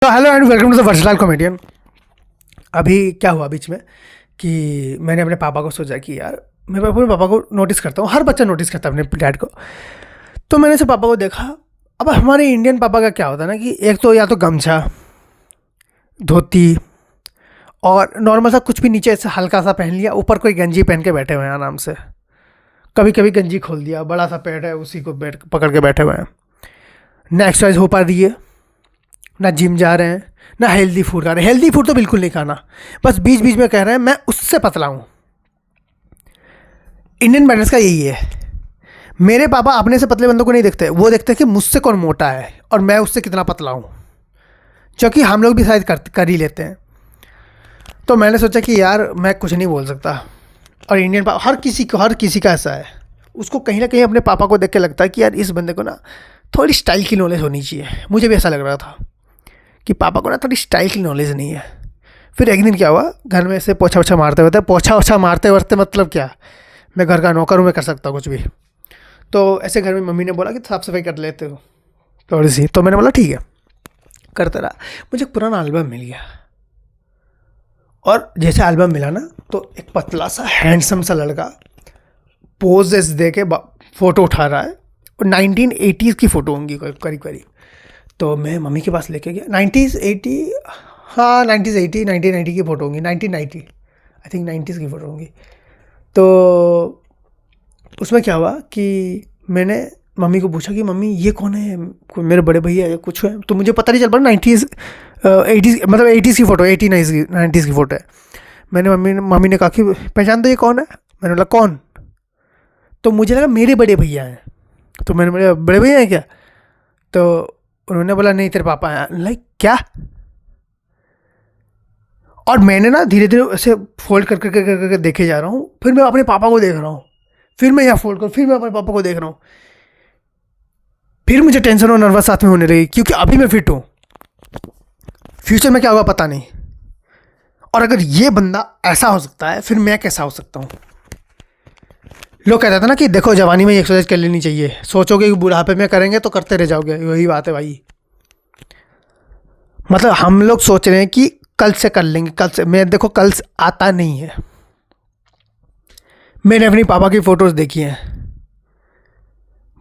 So hello and welcome to the versatile comedian. अभी क्या हुआ बीच में कि मैंने अपने पापा को सोचा कि यार मैं अपने पापा को नोटिस करता हूँ, हर बच्चा नोटिस करता है अपने डैड को। तो मैंने से पापा को देखा। अब हमारे इंडियन पापा का क्या होता है ना कि एक तो या तो गमछा, धोती और नॉर्मल सा कुछ भी नीचे से हल्का सा पहन लिया, ऊपर कोई गंजी पहन के बैठे हुए हैं आराम से। कभी कभी गंजी खोल दिया, बड़ा सा पेट है उसी को बैठ पकड़ के बैठे हुए हैं। ना एक्सरसाइज हो पा रही है, ना जिम जा रहे हैं, ना हेल्दी फूड खा रहे हैं। हेल्दी फूड तो बिल्कुल नहीं खाना, बस बीच बीच में कह रहे हैं मैं उससे पतला हूँ। इंडियन पेरेंट्स का यही है। मेरे पापा अपने से पतले बंदों को नहीं देखते, वो देखते हैं कि मुझसे कौन मोटा है और मैं उससे कितना पतला हूँ, जो कि हम लोग भी शायद कर ही लेते हैं। तो मैंने सोचा कि यार मैं कुछ नहीं बोल सकता। और इंडियन पापा हर किसी का ऐसा है, उसको कहीं ना कहीं अपने पापा को देख के लगता है कि यार इस बंदे को ना थोड़ी स्टाइल की नॉलेज होनी चाहिए। मुझे भी ऐसा लग रहा था कि पापा को ना थोड़ी स्टाइल की नॉलेज नहीं है। फिर एक दिन क्या हुआ, घर में से पोछा ओछा मारते वरते मतलब क्या, मैं घर का नौकर हूँ, मैं कर सकता हूँ कुछ भी। तो ऐसे घर में मम्मी ने बोला कि साफ़ सफाई कर लेते हो थोड़ी सी, तो मैंने बोला ठीक है करते रहा। मुझे एक पुराना एल्बम मिल गया और जैसे एल्बम मिला ना तो एक पतला सा हैंडसम सा लड़का पोजेस दे के फ़ोटो उठा रहा है। और 1980s की फ़ोटो होंगी करीब करीब। तो मैं मम्मी के पास लेके गया। 1980 1990 की फ़ोटो होंगी, 1990 आई थिंक 90s की फ़ोटो होंगी। तो उसमें क्या हुआ कि मैंने मम्मी को पूछा कि मम्मी ये कौन है, कोई मेरे बड़े भैया या कुछ है। तो मुझे पता नहीं चल पा 90s 80s मतलब 80s की फ़ोटो, 90s की फ़ोटो है। मैंने मम्मी ने कहा कि पहचान दो ये कौन है। मैंने बोला कौन, तो मुझे लगा मेरे बड़े भैया हैं। तो मैंने बोला बड़े भैया हैं क्या, तो उन्होंने बोला नहीं तेरे पापा हैं। लाइक क्या। और मैंने ना धीरे धीरे ऐसे फोल्ड कर देखे जा रहा हूँ। फिर मैं अपने पापा को देख रहा हूँ, फिर मैं यहाँ फोल्ड फिर मैं अपने पापा को देख रहा हूँ। फिर मुझे टेंशन और नर्वस साथ में होने लगी, क्योंकि अभी मैं फिट हूँ, फ्यूचर में क्या होगा पता नहीं। और अगर ये बंदा ऐसा हो सकता है, फिर मैं कैसा हो सकता हूँ। लोग कहते थे ना कि देखो जवानी में एक्सरसाइज कर लेनी चाहिए, सोचोगे कि बुढ़ापे में करेंगे तो करते रह जाओगे। वही बात है भाई। मतलब हम लोग सोच रहे हैं कि कल से कर लेंगे, कल से। मैं देखो कल से आता नहीं है। मैंने अपनी पापा की फ़ोटोज़ देखी हैं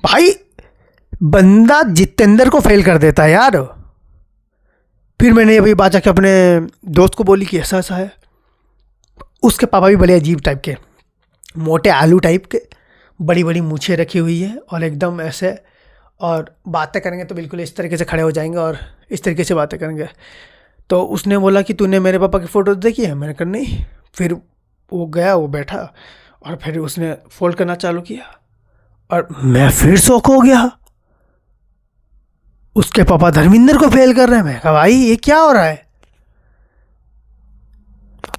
भाई, बंदा जितेंद्र को फेल कर देता है यार। फिर मैंने अभी बात जाके अपने दोस्त को बोली कि ऐसा ऐसा है। उसके पापा भी बड़े अजीब टाइप के, मोटे आलू टाइप के, बड़ी बड़ी मूछें रखी हुई है और एकदम ऐसे, और बातें करेंगे तो बिल्कुल इस तरीके से खड़े हो जाएंगे और इस तरीके से बातें करेंगे। तो उसने बोला कि तूने मेरे पापा की फ़ोटो देखी है। मैंने कहा नहीं। फिर वो गया, वो बैठा और फिर उसने फोल्ड करना चालू किया और मैं फिर शौक हो गया। उसके पापा धर्मेंद्र को फेल कर रहे हैं। मैं कहा भाई ये क्या हो रहा है।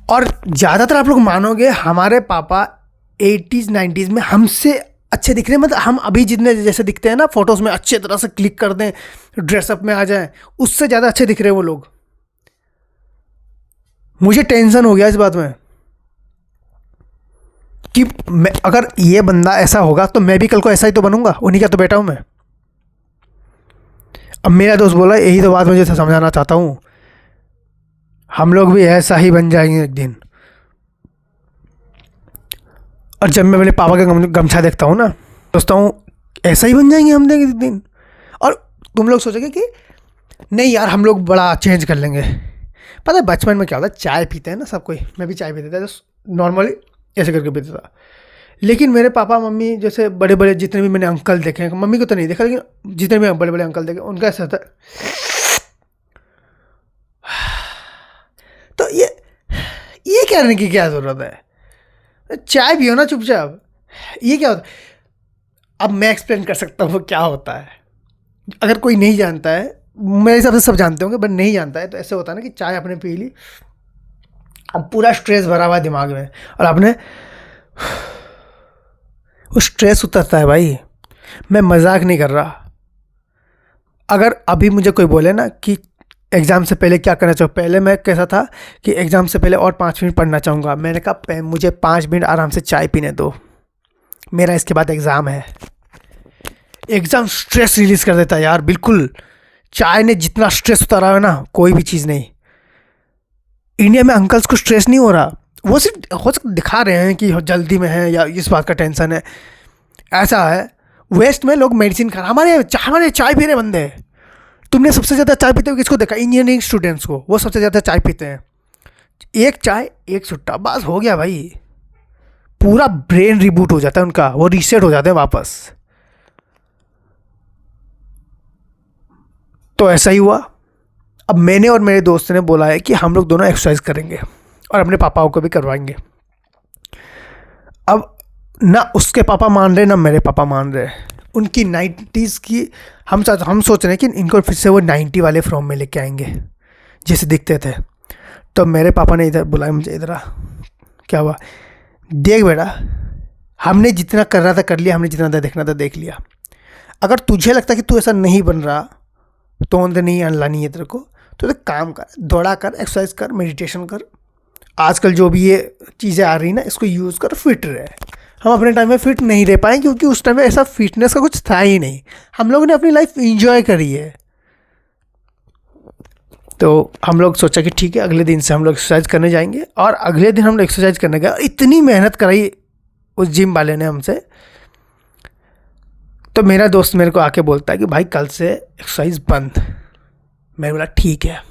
और ज़्यादातर आप लोग मानोगे हमारे पापा 80s 90s में हमसे अच्छे दिख रहे हैं। मतलब हम अभी जितने जैसे दिखते हैं ना फोटोज़ में, अच्छे तरह से क्लिक कर दें, ड्रेसअप में आ जाएं, उससे ज़्यादा अच्छे दिख रहे हैं वो लोग। मुझे टेंशन हो गया इस बात में कि मैं, अगर ये बंदा ऐसा होगा तो मैं भी कल को ऐसा ही तो बनूंगा, उन्हीं का तो बेटा हूं मैं। अब मेरा दोस्त बोला यही तो बात मुझे समझाना चाहता हूँ, हम लोग भी ऐसा ही बन जाएंगे एक दिन। और जब मैं अपने पापा का गमछा देखता हूँ ना, सोचता हूँ ऐसा ही बन जाएंगे हम देंगे एक दिन। और तुम लोग सोचोगे कि नहीं यार हम लोग बड़ा चेंज कर लेंगे। पता है बचपन में क्या होता है, चाय पीते हैं ना सब कोई, मैं भी चाय पीता था, नॉर्मली ऐसे करके पीता था। लेकिन मेरे पापा मम्मी जैसे बड़े बड़े जितने भी मैंने अंकल देखे हैं, मम्मी को तो नहीं देखा लेकिन जितने भी बड़े बड़े अंकल देखे उनका ऐसा था। तो ये कहने की क्या ज़रूरत है, चाय पियो ना चुपचाप, ये क्या होता है। अब मैं एक्सप्लेन कर सकता हूँ क्या होता है। अगर कोई नहीं जानता है, मेरे हिसाब से सब जानते होंगे, बट नहीं जानता है तो ऐसे होता है ना कि चाय आपने पी ली, अब पूरा स्ट्रेस भरा हुआ दिमाग में, और आपने वो स्ट्रेस उतरता है भाई। मैं मजाक नहीं कर रहा। अगर अभी मुझे कोई बोले ना कि एग्ज़ाम से पहले क्या करना चाहिए, पहले मैं कैसा था कि एग्ज़ाम से पहले और 5 मिनट पढ़ना चाहूँगा। मैंने कहा मुझे 5 मिनट आराम से चाय पीने दो, मेरा इसके बाद एग्ज़ाम है। एग्ज़ाम स्ट्रेस रिलीज़ कर देता है यार, बिल्कुल चाय ने जितना स्ट्रेस उतारा है ना, कोई भी चीज़ नहीं। इंडिया में अंकल्स को स्ट्रेस नहीं हो रहा, वो सिर्फ हो सकता दिखा रहे हैं कि जल्दी में है या इस बात का टेंशन है। ऐसा है, वेस्ट में लोग मेडिसिन खा, हमारे चाय पी रहे बंदे। तुमने सबसे ज़्यादा चाय पीते हुए किसको देखा? इंजीनियरिंग स्टूडेंट्स को, वो सबसे ज़्यादा चाय पीते हैं। एक चाय एक सुट्टा, बस हो गया भाई, पूरा ब्रेन रिबूट हो जाता है उनका, वो रीसेट हो जाते हैं वापस। तो ऐसा ही हुआ। अब मैंने और मेरे दोस्त ने बोला है कि हम लोग दोनों एक्सरसाइज करेंगे और अपने पापाओं को भी करवाएंगे। अब ना उसके पापा मान रहे ना मेरे पापा मान रहे। उनकी 90s की हम सोच रहे हैं कि इनको फिर से वो 90 वाले फॉर्म में लेके आएंगे जैसे दिखते थे। तो मेरे पापा ने इधर बुलाया मुझे, इधर आ। क्या हुआ? देख बेटा, हमने जितना कर रहा था कर लिया, हमने जितना था देखना था देख लिया। अगर तुझे लगता कि तू ऐसा नहीं बन रहा, तो अंदर नहीं लानी है तेरे को, तो एक काम कर, दौड़ा कर, एक्सरसाइज कर, मेडिटेशन कर। आजकल जो भी ये चीज़ें आ रही ना, इसको यूज़ कर, फिट रहे। हम अपने टाइम में फिट नहीं रह पाए क्योंकि उस टाइम में ऐसा फिटनेस का कुछ था ही नहीं। हम लोगों ने अपनी लाइफ इंजॉय करी है। तो हम लोग सोचा कि ठीक है, अगले दिन से हम लोग एक्सरसाइज करने जाएंगे। और अगले दिन हम लोग एक्सरसाइज करने गए। इतनी मेहनत कराई उस जिम वाले ने हमसे। तो मेरा दोस्त मेरे को आके बोलता है कि भाई कल से एक्सरसाइज बंद। मैंने बोला ठीक है,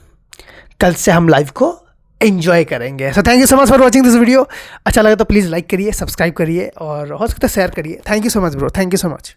कल से हम लाइफ को एंजॉय करेंगे। So thank you so much for watching this video. अच्छा लगा तो प्लीज़ लाइक करिए, सब्सक्राइब करिए और हो सकता है शेयर करिए। Thank you so much bro, thank you so much.